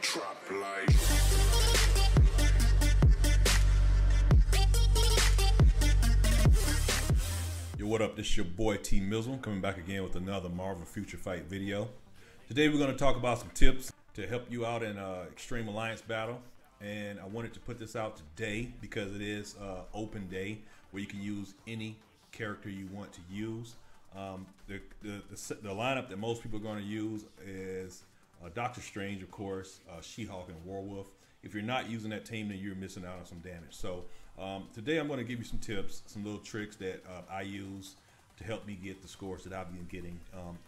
trap like. Yo, what up? This is your boy T Mizzle coming back again with another Marvel Future Fight video. Today we're going to talk about some tips to help you out in Extreme Alliance battle. And I wanted to put this out today because it is open day where you can use any character you want to use. The lineup that most people are going to use is Doctor Strange, of course, She-Hulk, and Werewolf. If you're not using that team, then you're missing out on some damage. So today I'm going to give you some tips, some little tricks that I use to help me get the scores that I've been getting.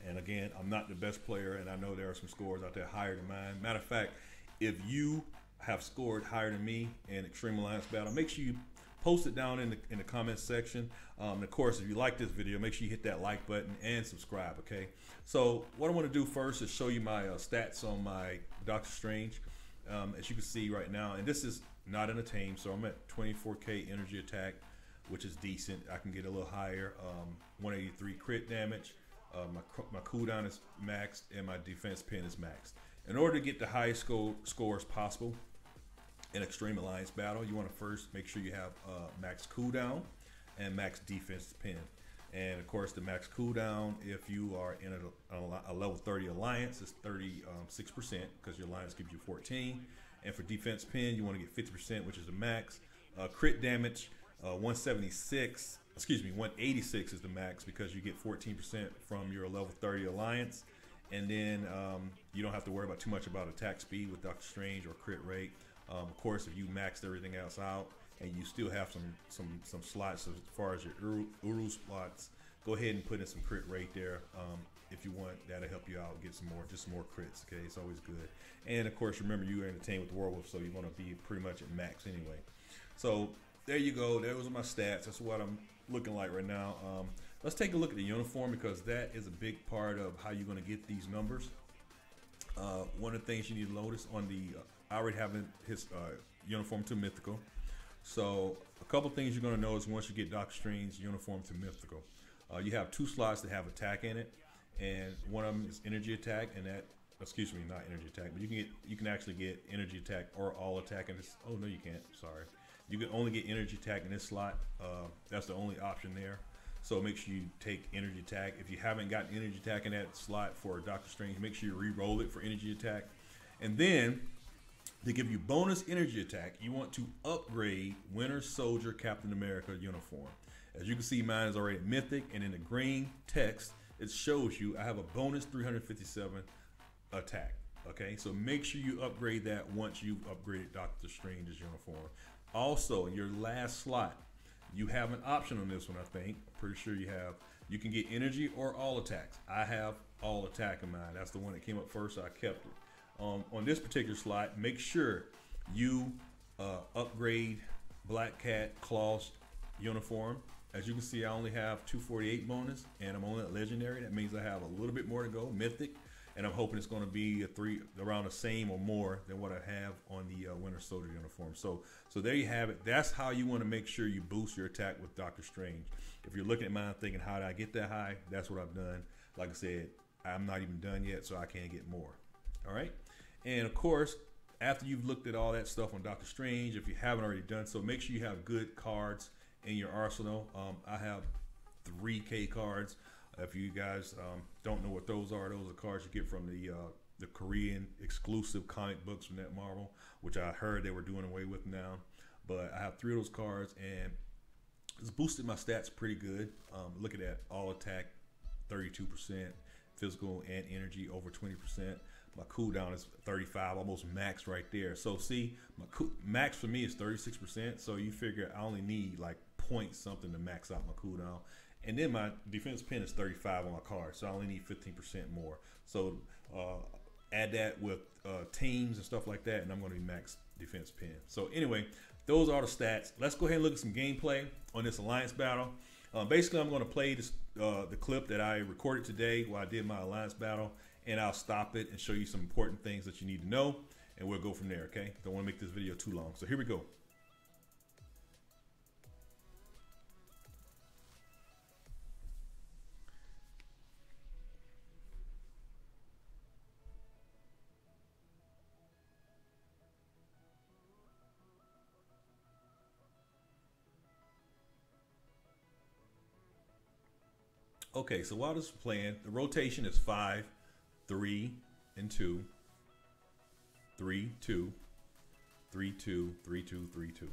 And again, I'm not the best player, and I know there are some scores out there higher than mine. Matter of fact, if you have scored higher than me in Extreme Alliance battle, make sure you post it down in the comments section. And of course, if you like this video, make sure you hit that like button and subscribe, okay? So what I want to do first is show you my stats on my Doctor Strange. As you can see right now, and this is not in a team, so I'm at 24k energy attack, which is decent. I can get a little higher. 183 crit damage. My cooldown is maxed, and my defense pin is maxed. In order to get the highest scores possible in Extreme Alliance battle, you want to first make sure you have max cooldown and max defense pin. And of course, the max cooldown, if you are in a level 30 alliance, is 36% because your alliance gives you 14. And for defense pin, you want to get 50%, which is the max. Crit damage, 186 is the max because you get 14% from your level 30 alliance. And then you don't have to worry about too much about attack speed with Doctor Strange or crit rate. Of course, if you maxed everything else out and you still have some slots as far as your Uru slots, go ahead and put in some crit rate there. If you want, that'll help you out, get some more crits, okay? It's always good. And of course, remember, you are in the team with the Werewolf, so you want to be pretty much at max anyway. So there you go. Those are my stats. That's what I'm looking like right now. Let's take a look at the uniform because that is a big part of how you're going to get these numbers. One of the things you need to notice on the, I already have his uniform to mythical. So a couple things you're going to notice once you get Doctor Strange's uniform to mythical. You have two slots that have attack in it, and one of them is energy attack, and that, excuse me, not energy attack, but you can actually get energy attack or all attack in this. Oh no, you can't. Sorry, you can only get energy attack in this slot. That's the only option there. So make sure you take energy attack. If you haven't gotten energy attack in that slot for Doctor Strange, make sure you re-roll it for energy attack, and then to give you bonus energy attack, you want to upgrade Winter Soldier Captain America uniform. As you can see, mine is already mythic, and in the green text, it shows you I have a bonus 357 attack. Okay, so make sure you upgrade that once you've upgraded Doctor Strange's uniform. Also, in your last slot, you have an option on this one, I think. I'm pretty sure you have. You can get energy or all attacks. I have all attack in mine. That's the one that came up first, so I kept it. On this particular slot, make sure you upgrade Black Cat Claw's uniform. As you can see, I only have 248 bonus, and I'm only at legendary. That means I have a little bit more to go, mythic, and I'm hoping it's going to be around the same or more than what I have on the Winter Soldier uniform. So there you have it. That's how you want to make sure you boost your attack with Doctor Strange. If you're looking at mine thinking, how did I get that high? That's what I've done. Like I said, I'm not even done yet, so I can't get more. All right. And of course, after you've looked at all that stuff on Doctor Strange, if you haven't already done so, make sure you have good cards in your arsenal. I have 3K cards. If you guys don't know what those are cards you get from the Korean exclusive comic books from Netmarble, which I heard they were doing away with now. But I have 3 of those cards, and it's boosted my stats pretty good. Look at that, all attack 32%, physical and energy over 20%. My cooldown is 35, almost max right there. So see, my max for me is 36%. So you figure I only need like point something to max out my cooldown. And then my defense pin is 35 on my card. So I only need 15% more. So add that with teams and stuff like that, and I'm going to be max defense pin. So anyway, those are the stats. Let's go ahead and look at some gameplay on this alliance battle. Basically, I'm going to play this, the clip that I recorded today while I did my alliance battle, and I'll stop it and show you some important things that you need to know, and we'll go from there, okay? Don't want to make this video too long. So here we go. Okay, so while this is playing, the rotation is 5, 3, and 2, 3, 2, 3, 2, 3, 2, 3, 2.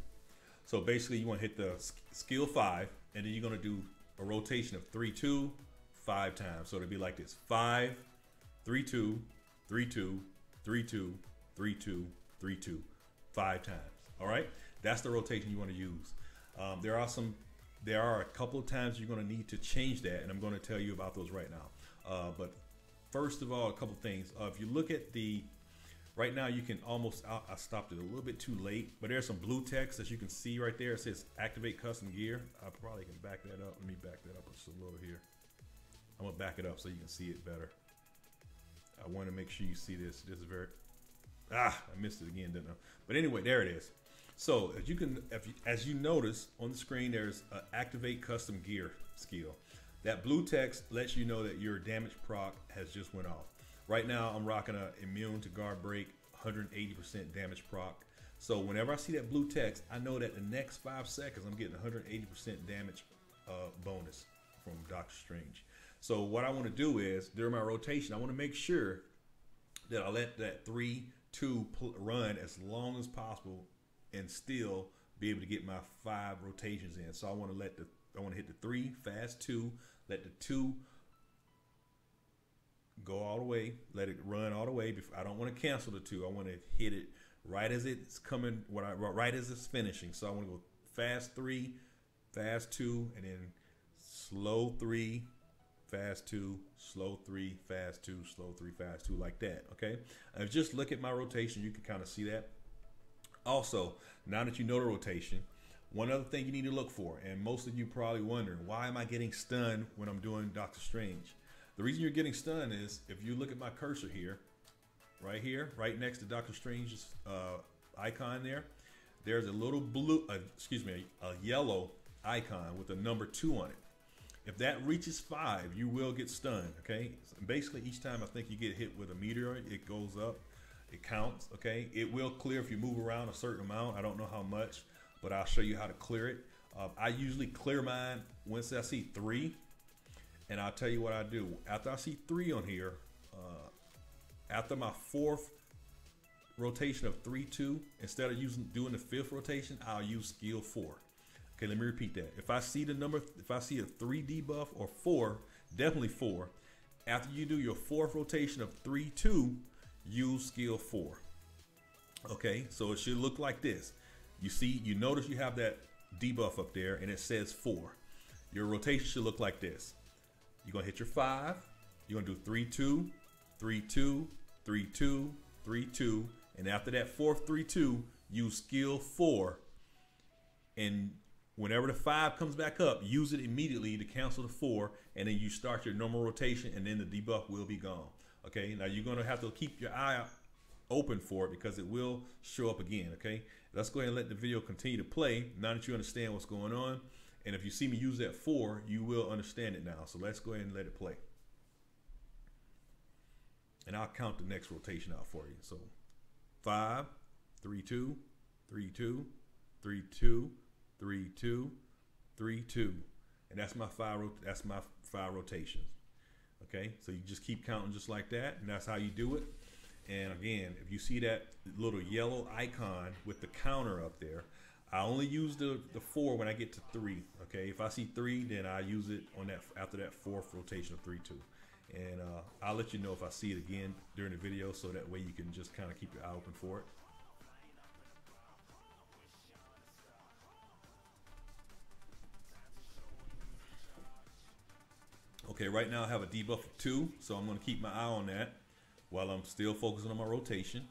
So basically, you want to hit the skill 5, and then you're going to do a rotation of 3, 2, 5 times. So it'll be like this: 5, 3, 2, 3, 2, 3, 2, 3, 2, 3, 2, 5 times. All right, that's the rotation you want to use. There are a couple of times you're going to need to change that, and I'm going to tell you about those right now. But first of all, a couple things. If you look at the right now, you can almost, I stopped it a little bit too late, but there's some blue text that you can see right there. It says activate custom gear. I probably can back that up. Let me back that up just a little here. I'm gonna back it up so you can see it better. I want to make sure you see this. This is very, I missed it again, didn't I? But anyway, there it is. So as you notice on the screen, there's an activate custom gear skill. That blue text lets you know that your damage proc has just went off. Right now, I'm rocking a immune to guard break, 180% damage proc. So whenever I see that blue text, I know that the next 5 seconds, I'm getting 180% damage bonus from Doctor Strange. So what I want to do is, during my rotation, I want to make sure that I let that 3, 2 run as long as possible and still be able to get my 5 rotations in. So I want to hit the 3, fast 2, let the 2 go all the way, let it run all the way. I don't want to cancel the 2. I want to hit it right as it's coming, right as it's finishing. So I want to go fast 3, fast 2, and then slow 3, fast 2, slow 3, fast 2, slow 3, fast 2, like that. Okay. And just look at my rotation. You can kind of see that. Also, now that you know the rotation, one other thing you need to look for, and most of you probably wondering, why am I getting stunned when I'm doing Doctor Strange? The reason you're getting stunned is if you look at my cursor here, right next to Doctor Strange's icon there's a little blue, a yellow icon with a number 2 on it. If that reaches 5, you will get stunned, okay? So basically, each time I think you get hit with a meteor, it goes up. It counts, okay? It will clear if you move around a certain amount. I don't know how much, but I'll show you how to clear it. I usually clear mine once I see 3, and I'll tell you what I do. After I see 3 on here, after my 4th rotation of 3, 2, instead of doing the 5th rotation, I'll use skill 4. Okay, let me repeat that. If I see a 3 debuff or 4, definitely 4. After you do your 4th rotation of 3, 2, use skill 4. Okay, so it should look like this. You notice you have that debuff up there and it says 4. Your rotation should look like this. You're gonna hit your 5, you're gonna do 3, 2, 3, 2, 3, 2, 3, 2, and after that 4th 3, 2, use skill 4, and whenever the 5 comes back up, use it immediately to cancel the 4, and then you start your normal rotation, and then the debuff will be gone. Okay, now you're gonna have to keep your eye open for it because it will show up again. Okay, let's go ahead and let the video continue to play now that you understand what's going on. And if you see me use that 4, you will understand it now. So let's go ahead and let it play. And I'll count the next rotation out for you. So 5, 3, 2, 3, 2, 3, 2, 3, 2, 3, 2. And that's my 5 rotations. Okay, so you just keep counting just like that, and that's how you do it. And again, if you see that little yellow icon with the counter up there, I only use the 4 when I get to 3. Okay, if I see 3, then I use it on that after that 4th rotation of 3, 2. And I'll let you know if I see it again during the video, so that way you can just kind of keep your eye open for it. Okay, right now I have a debuff of 2, so I'm going to keep my eye on that while I'm still focusing on my rotation.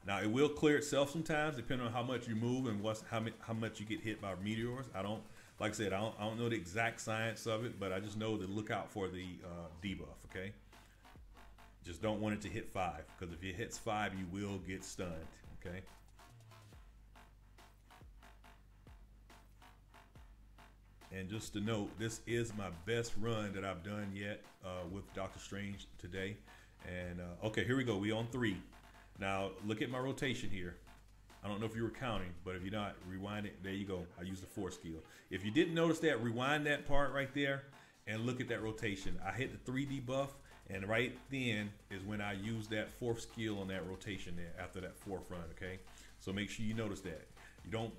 Now it will clear itself sometimes, depending on how much you move and how much you get hit by meteors. Like I said, I don't know the exact science of it, but I just know to look out for the debuff. Okay, just don't want it to hit 5, because if it hits 5, you will get stunned. Okay. And just to note, this is my best run that I've done yet with Doctor Strange today. And okay, here we go. We on 3. Now look at my rotation here. I don't know if you were counting, but if you're not, rewind it. There you go. I used the 4 skill. If you didn't notice that, rewind that part right there and look at that rotation. I hit the 3 debuff, and right then is when I use that 4th skill on that rotation there after that 4th run, okay? So make sure you notice that. You don't,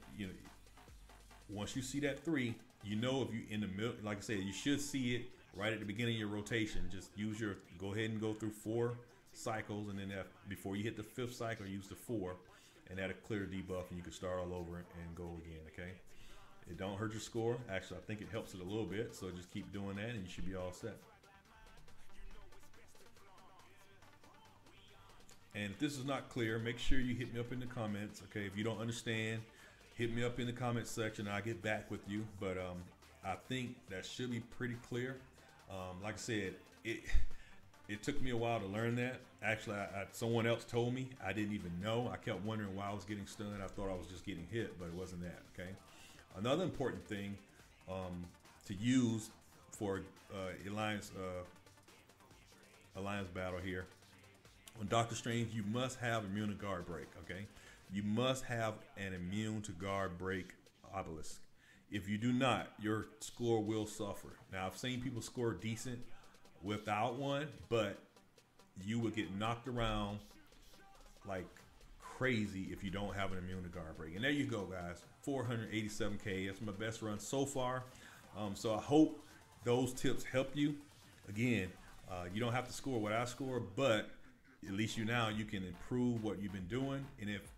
once you see that 3, you know if you in the middle, like I said, you should see it right at the beginning of your rotation. Just go ahead and go through 4 cycles, and then before you hit the 5th cycle, use the 4, and that'll clear debuff, and you can start all over and go again, okay? It don't hurt your score. Actually, I think it helps it a little bit, so just keep doing that, and you should be all set. And if this is not clear, make sure you hit me up in the comments, okay? If you don't understand, hit me up in the comments section. I'll get back with you, but I think that should be pretty clear. Like I said, it took me a while to learn that. Actually, someone else told me. I didn't even know. I kept wondering why I was getting stunned. I thought I was just getting hit, but it wasn't that, okay? Another important thing to use for Alliance battle here, on Doctor Strange, you must have immune to guard break, okay? You must have an immune to guard break obelisk. If you do not, your score will suffer. Now, I've seen people score decent without one, but you would get knocked around like crazy if you don't have an immune to guard break. And there you go, guys. 487K. That's my best run so far. So I hope those tips help you. Again, you don't have to score what I score, but at least you can improve what you've been doing.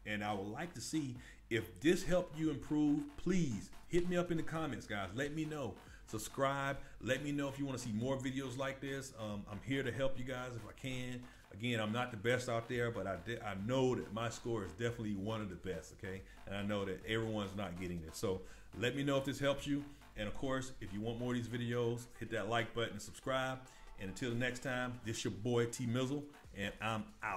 And I would like to see if this helped you improve. Please hit me up in the comments, guys. Let me know. Subscribe. Let me know if you want to see more videos like this. I'm here to help you guys if I can. Again, I'm not the best out there, but I know that my score is definitely one of the best, okay? And I know that everyone's not getting it. So let me know if this helps you. And of course, if you want more of these videos, hit that like button and subscribe. And until the next time, this your boy T Mizzle, and I'm out.